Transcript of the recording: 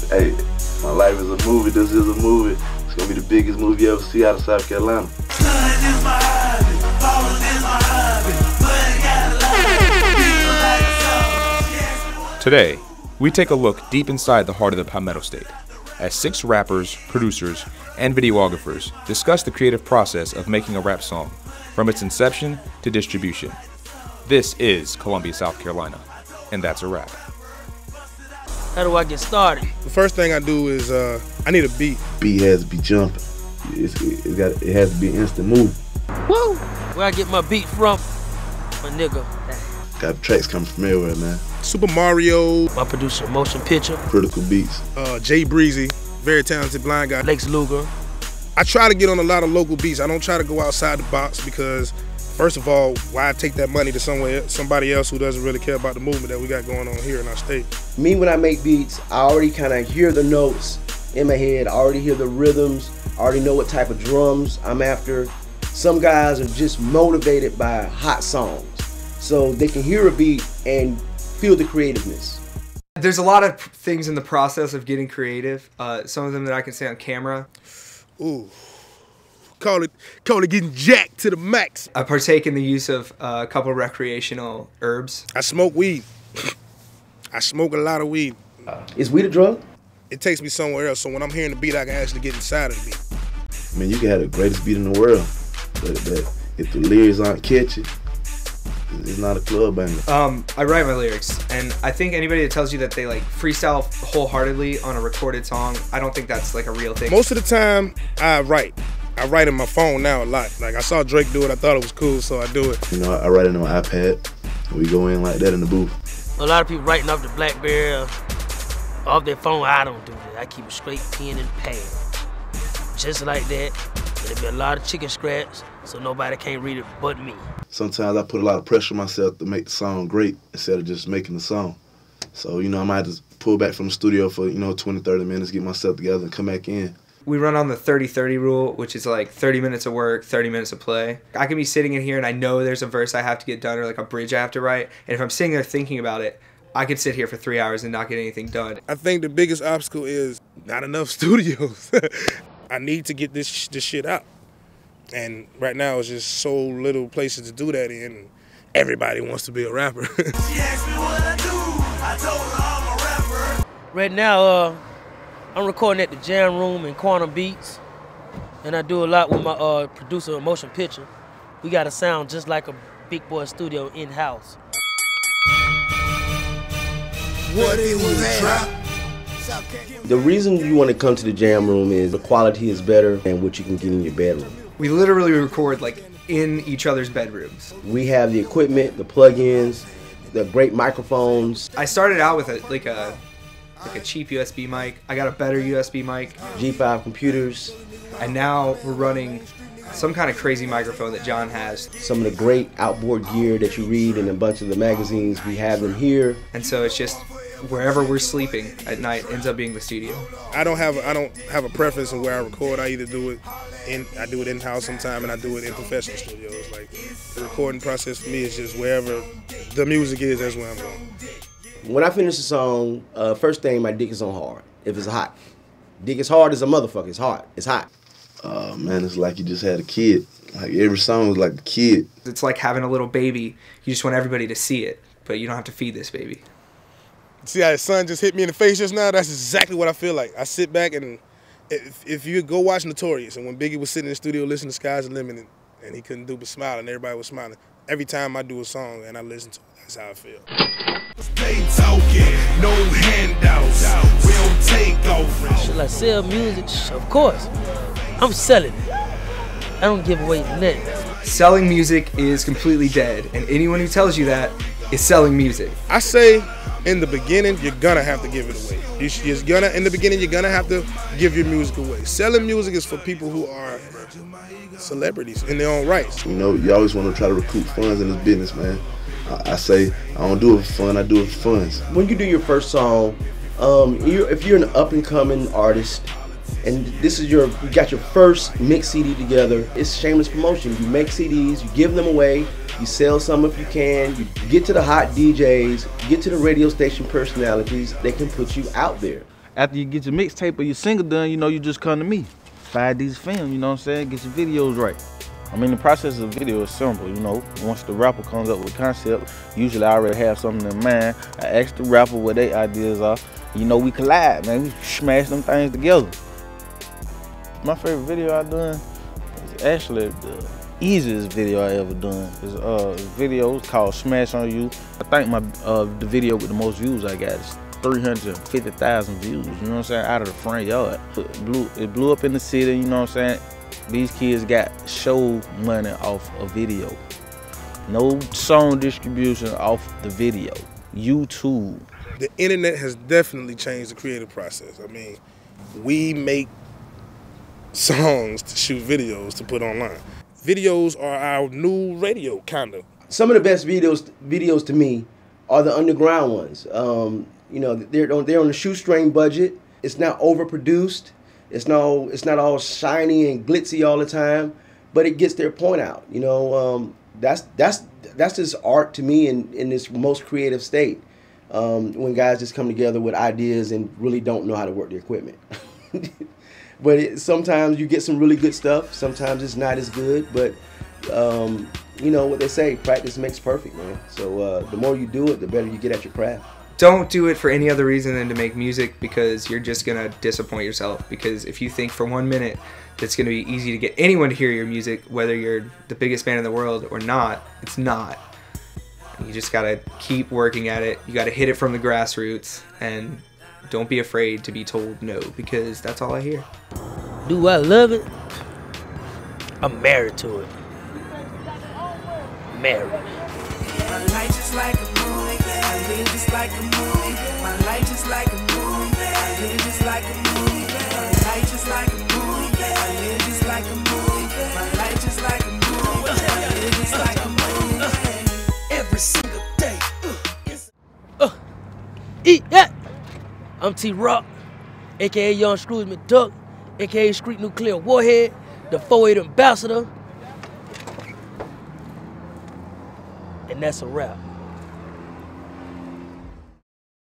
Hey, my life is a movie. This is a movie. It's gonna be the biggest movie you ever see out of South Carolina. Today, we take a look deep inside the heart of the Palmetto State as 6 rappers, producers, and videographers discuss the creative process of making a rap song from its inception to distribution. This is Columbia, South Carolina, and that's a wrap. How do I get started? The first thing I do is I need a beat. Beat has to be jumping. It has to be an instant move. Woo! Where I get my beat from? My nigga. Got tracks coming from everywhere, man. Super Mario. My producer, Motion Picture. Critical Beats. Jay Breezy, very talented blind guy. Lex Luger. I try to get on a lot of local beats. I don't try to go outside the box because, first of all, why take that money to somebody else who doesn't really care about the movement that we got going on here in our state? Me, when I make beats, I already kind of hear the notes in my head. I already hear the rhythms. I already know what type of drums I'm after. Some guys are just motivated by hot songs, so they can hear a beat and feel the creativeness. There's a lot of things in the process of getting creative. Some of them that I can say on camera. Ooh, call it getting jacked to the max. I partake in the use of a couple of recreational herbs. I smoke weed. I smoke a lot of weed. Is weed a drug? It takes me somewhere else, so when I'm hearing the beat, I can actually get inside of the beat. I mean, you can have the greatest beat in the world, but if the lyrics aren't catchy, it's not a club banger. I write my lyrics, and I think anybody that tells you that they like freestyle wholeheartedly on a recorded song, I don't think that's like a real thing. Most of the time, I write. I write in my phone now a lot. Like, I saw Drake do it, I thought it was cool, so I do it. You know, I write it on my iPad. We go in like that in the booth. A lot of people writing off the BlackBerry, off their phone. I don't do that. I keep a straight pen and pad. Just like that. And there'll be a lot of chicken scratch, so nobody can't read it but me. Sometimes I put a lot of pressure on myself to make the song great instead of just making the song. So, you know, I might just pull back from the studio for, 20, 30 minutes, get myself together and come back in. We run on the 30-30 rule, which is like 30 minutes of work, 30 minutes of play. I can be sitting in here and I know there's a verse I have to get done or like a bridge I have to write. And if I'm sitting there thinking about it, I could sit here for 3 hours and not get anything done. I think the biggest obstacle is not enough studios. I need to get this shit out. And right now, it's just so little places to do that in. And everybody wants to be a rapper. She asked me what I do. I told her I'm a rapper. Right now, I'm recording at the Jam Room in Quantum Beats. And I do a lot with my producer, Motion Picture. We got a sound just like a big boy studio in-house. What is a trap? The reason you want to come to the Jam Room is the quality is better than what you can get in your bedroom. We literally record like in each other's bedrooms. We have the equipment, the plugins, the great microphones. I started out with a cheap USB mic. I got a better USB mic. G5 computers. And now we're running some kind of crazy microphone that John has. Some of the great outboard gear that you read in a bunch of the magazines, we have them here. And so it's just wherever we're sleeping at night ends up being the studio. I don't have a preference in where I record. I either do it in-house sometime, and I do it in professional studios. Like, the recording process for me is just wherever the music is, that's where I'm going. When I finish a song, first thing, my dick is on hard. If it's hot, dick is hard as a motherfucker. It's hard. It's hot. Man, it's like you just had a kid. Like, every song was like a kid. It's like having a little baby. You just want everybody to see it, but you don't have to feed this baby. See how his son just hit me in the face just now? That's exactly what I feel like. I sit back and if you go watch Notorious, and when Biggie was sitting in the studio listening to Sky's the Limit and he couldn't do but smile and everybody was smiling, every time I do a song and I listen to it, that's how I feel. Stay talking, no handouts, we don't take offers. Should I sell music? Of course. I'm selling it. I don't give away nothing. Selling music is completely dead, and anyone who tells you that is selling music. I say in the beginning, you're gonna have to give it away. In the beginning, you're gonna have to give your music away. Selling music is for people who are celebrities in their own rights. You know, you always want to try to recruit funds in this business, man. I say, I don't do it for fun, I do it for funds. When you do your first song, if you're an up-and-coming artist, and this is you got your first mix CD together, it's shameless promotion. You make CDs, you give them away, you sell some if you can, you get to the hot DJs, get to the radio station personalities, they can put you out there. After you get your mixtape or your single done, you know, you just come to me. 5D's film, you know what I'm saying? Get your videos right. I mean, the process of video is simple, you know. Once the rapper comes up with concept, usually I already have something in mind. I ask the rapper what their ideas are. You know, we collide, man. We smash them things together. My favorite video I done is actually the easiest video I ever done. It's a video called Smash on You. I think the video with the most views I got is 350,000 views, you know what I'm saying, out of the front yard. It blew up in the city, you know what I'm saying. These kids got show money off a video. No song distribution off the video. YouTube. The internet has definitely changed the creative process. I mean, we make songs to shoot videos to put online. Videos are our new radio, kind of. Some of the best videos to me are the underground ones. You know, they're on a shoestring budget. It's not overproduced. It's not all shiny and glitzy all the time, but it gets their point out. You know, that's just art to me in this most creative state. When guys just come together with ideas and really don't know how to work the equipment. But sometimes you get some really good stuff. Sometimes it's not as good, but you know what they say, practice makes perfect, man. So the more you do it, the better you get at your craft. Don't do it for any other reason than to make music, because you're just gonna disappoint yourself. Because if you think for 1 minute it's gonna be easy to get anyone to hear your music, whether you're the biggest band in the world or not, it's not. You just gotta keep working at it. You gotta hit it from the grassroots, and don't be afraid to be told no, because that's all I hear. Do I love it? I'm married to it. Married. My life just like a movie. I live just like a movie. My life just like a movie. I live just like a movie. My life just like a movie. I live just like a movie. My life just like a movie. I live just like a movie. Every single day. Eat that. I'm T-Rock, aka Young Scrooge McDuck, aka Street Nuclear Warhead, the 4-8 ambassador. And that's a wrap.